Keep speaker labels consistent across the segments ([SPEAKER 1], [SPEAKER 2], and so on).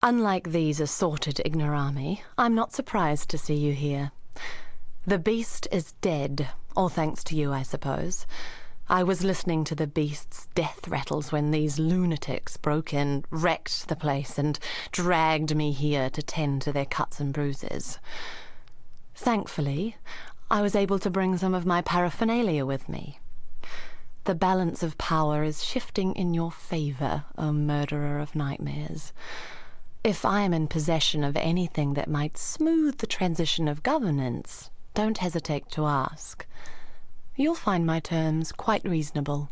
[SPEAKER 1] Unlike these assorted ignorami, I'm not surprised to see you here. The beast is dead, all thanks to you, I suppose. I was listening to the beast's death rattles when these lunatics broke in, wrecked the place, and dragged me here to tend to their cuts and bruises. Thankfully, I was able to bring some of my paraphernalia with me. The balance of power is shifting in your favor, O murderer of nightmares. If I am in possession of anything that might smooth the transition of governance, don't hesitate to ask. You'll find my terms quite reasonable.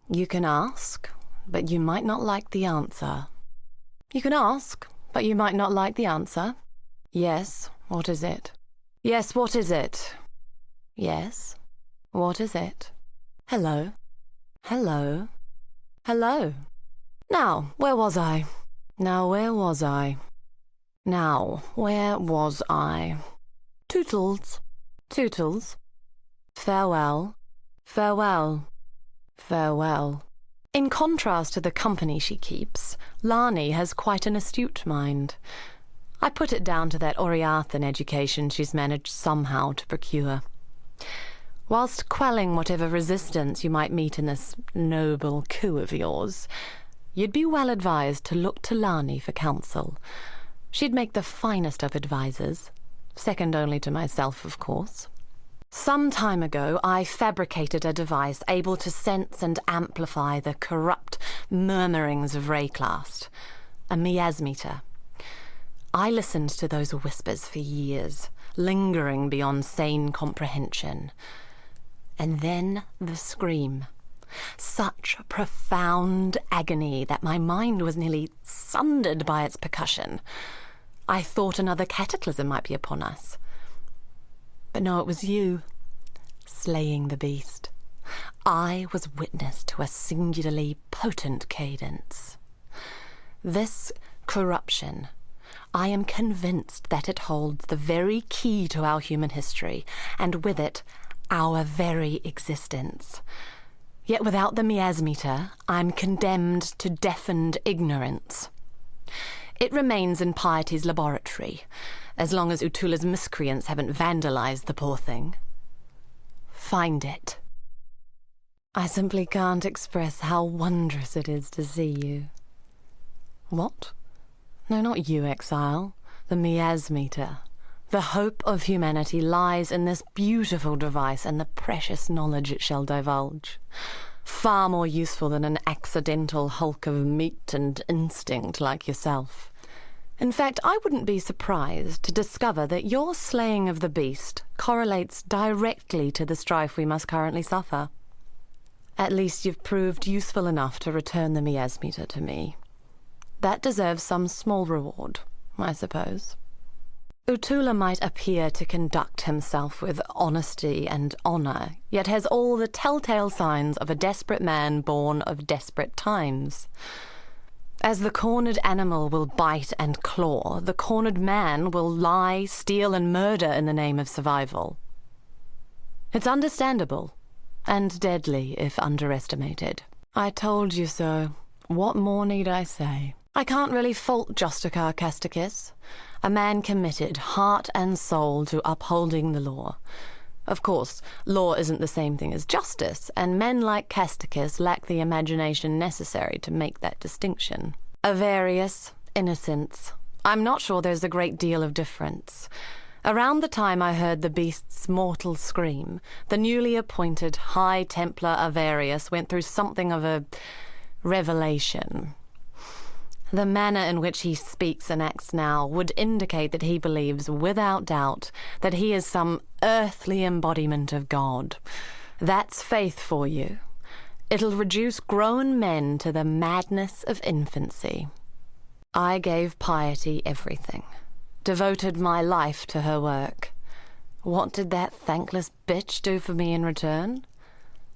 [SPEAKER 1] You can ask, but you might not like the answer. You can ask, but you might not like the answer. Yes, what is it? Yes, what is it? Yes, what is it? Hello. Hello. Hello. Now, where was I? Now, where was I? Tootles. Tootles. Farewell. Farewell. Farewell. In contrast to the company she keeps, Lani has quite an astute mind. I put it down to that Oriathan education she's managed somehow to procure. Whilst quelling whatever resistance you might meet in this noble coup of yours, you'd be well advised to look to Lani for counsel. She'd make the finest of advisers, second only to myself, of course. Some time ago, I fabricated a device able to sense and amplify the corrupt murmurings of Rayclast, a miasmeter. I listened to those whispers for years, lingering beyond sane comprehension. And then the scream. Such profound agony that my mind was nearly sundered by its percussion. I thought another cataclysm might be upon us. But no, it was you, slaying the beast. I was witness to a singularly potent cadence. This corruption, I am convinced that it holds the very key to our human history, and with it, our very existence. Yet without the miasmeter, I'm condemned to deafened ignorance. It remains in Piety's laboratory, as long as Utula's miscreants haven't vandalized the poor thing. Find it. I simply can't express how wondrous it is to see you. What? No, not you, exile. The miasmeter. The hope of humanity lies in this beautiful device and the precious knowledge it shall divulge. Far more useful than an accidental hulk of meat and instinct like yourself. In fact, I wouldn't be surprised to discover that your slaying of the beast correlates directly to the strife we must currently suffer. At least you've proved useful enough to return the miasmeter to me. That deserves some small reward, I suppose. Utula might appear to conduct himself with honesty and honour, yet has all the telltale signs of a desperate man born of desperate times. As the cornered animal will bite and claw, the cornered man will lie, steal and murder in the name of survival. It's understandable, and deadly if underestimated. I told you so. What more need I say? I can't really fault Justicar Casticus, a man committed, heart and soul, to upholding the law. Of course, law isn't the same thing as justice, and men like Casticus lack the imagination necessary to make that distinction. Avarice, innocence. I'm not sure there's a great deal of difference. Around the time I heard the beast's mortal scream, the newly appointed High Templar Avarius went through something of a revelation. The manner in which he speaks and acts now would indicate that he believes, without doubt, that he is some earthly embodiment of God. That's faith for you. It'll reduce grown men to the madness of infancy. I gave Piety everything, devoted my life to her work. What did that thankless bitch do for me in return?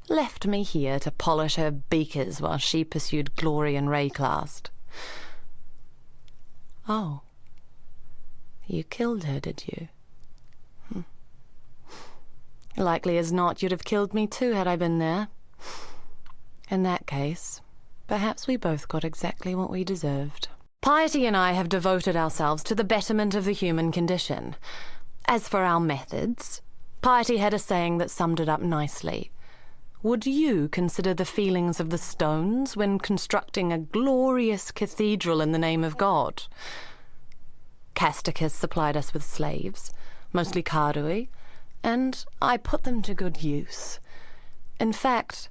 [SPEAKER 1] Left me here to polish her beakers while she pursued glory in Rayclast. Oh, you killed her, did you? Likely as not, you'd have killed me too had I been there. In that case, perhaps we both got exactly what we deserved. Piety and I have devoted ourselves to the betterment of the human condition. As for our methods, Piety had a saying that summed it up nicely. Would you consider the feelings of the stones when constructing a glorious cathedral in the name of God? Casticus supplied us with slaves, mostly Kardui, and I put them to good use. In fact,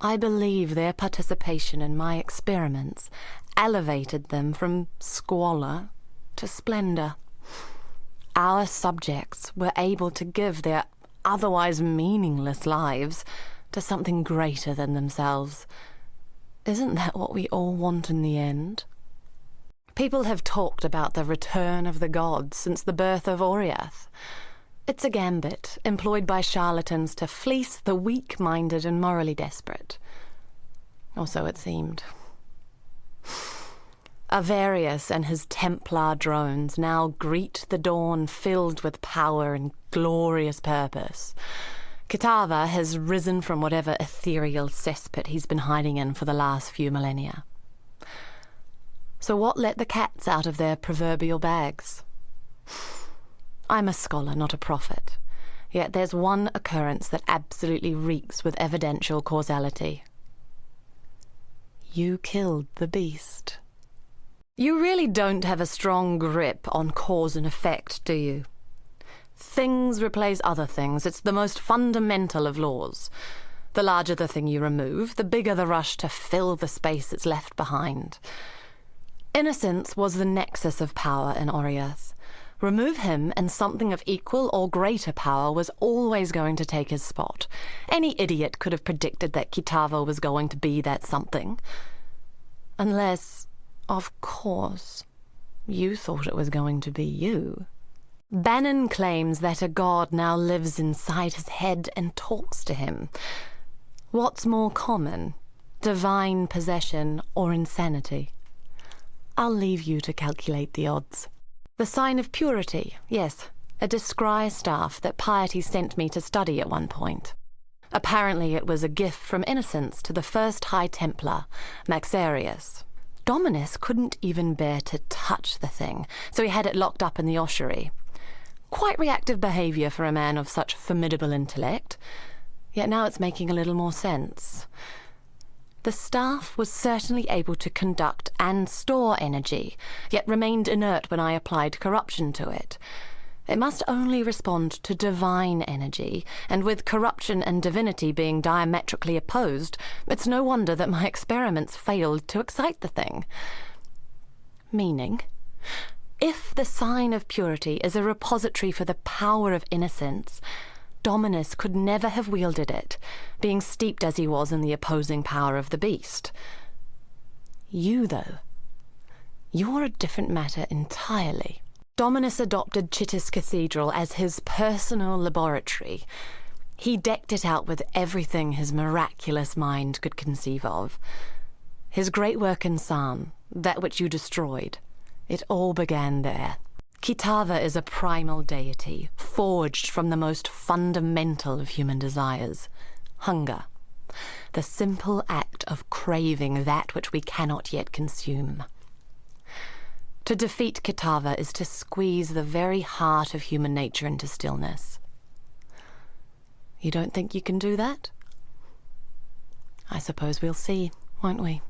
[SPEAKER 1] I believe their participation in my experiments elevated them from squalor to splendor. Our subjects were able to give their otherwise meaningless lives to something greater than themselves. Isn't that what we all want in the end? People have talked about the return of the gods since the birth of Oriath. It's a gambit employed by charlatans to fleece the weak-minded and morally desperate. Or so it seemed. Avarius and his Templar drones now greet the dawn filled with power and glorious purpose. Kitava has risen from whatever ethereal cesspit he's been hiding in for the last few millennia. So what let the cats out of their proverbial bags? I'm a scholar, not a prophet. Yet there's one occurrence that absolutely reeks with evidential causality. You killed the beast. You really don't have a strong grip on cause and effect, do you? Things replace other things. It's the most fundamental of laws. The larger the thing you remove, the bigger the rush to fill the space it's left behind. Innocence was the nexus of power in Oriath. Remove him and something of equal or greater power was always going to take his spot. Any idiot could have predicted that Kitava was going to be that something. Unless, of course, you thought it was going to be you. Bannon claims that a god now lives inside his head and talks to him. What's more common, divine possession or insanity? I'll leave you to calculate the odds. The sign of purity, yes, a discry staff that Piety sent me to study at one point. Apparently it was a gift from innocence to the first High Templar, Maxarius. Dominus couldn't even bear to touch the thing, so he had it locked up in the ossuary. Quite reactive behaviour for a man of such formidable intellect, yet now it's making a little more sense. The staff was certainly able to conduct and store energy, yet remained inert when I applied corruption to it. It must only respond to divine energy, and with corruption and divinity being diametrically opposed, it's no wonder that my experiments failed to excite the thing. Meaning, if the sign of purity is a repository for the power of innocence, Dominus could never have wielded it, being steeped as he was in the opposing power of the beast. You, though, you're a different matter entirely. Dominus adopted Chittis Cathedral as his personal laboratory. He decked it out with everything his miraculous mind could conceive of. His great work in Sane, that which you destroyed, it all began there. Kitava is a primal deity, forged from the most fundamental of human desires, hunger, the simple act of craving that which we cannot yet consume. To defeat Kitava is to squeeze the very heart of human nature into stillness. You don't think you can do that? I suppose we'll see, won't we?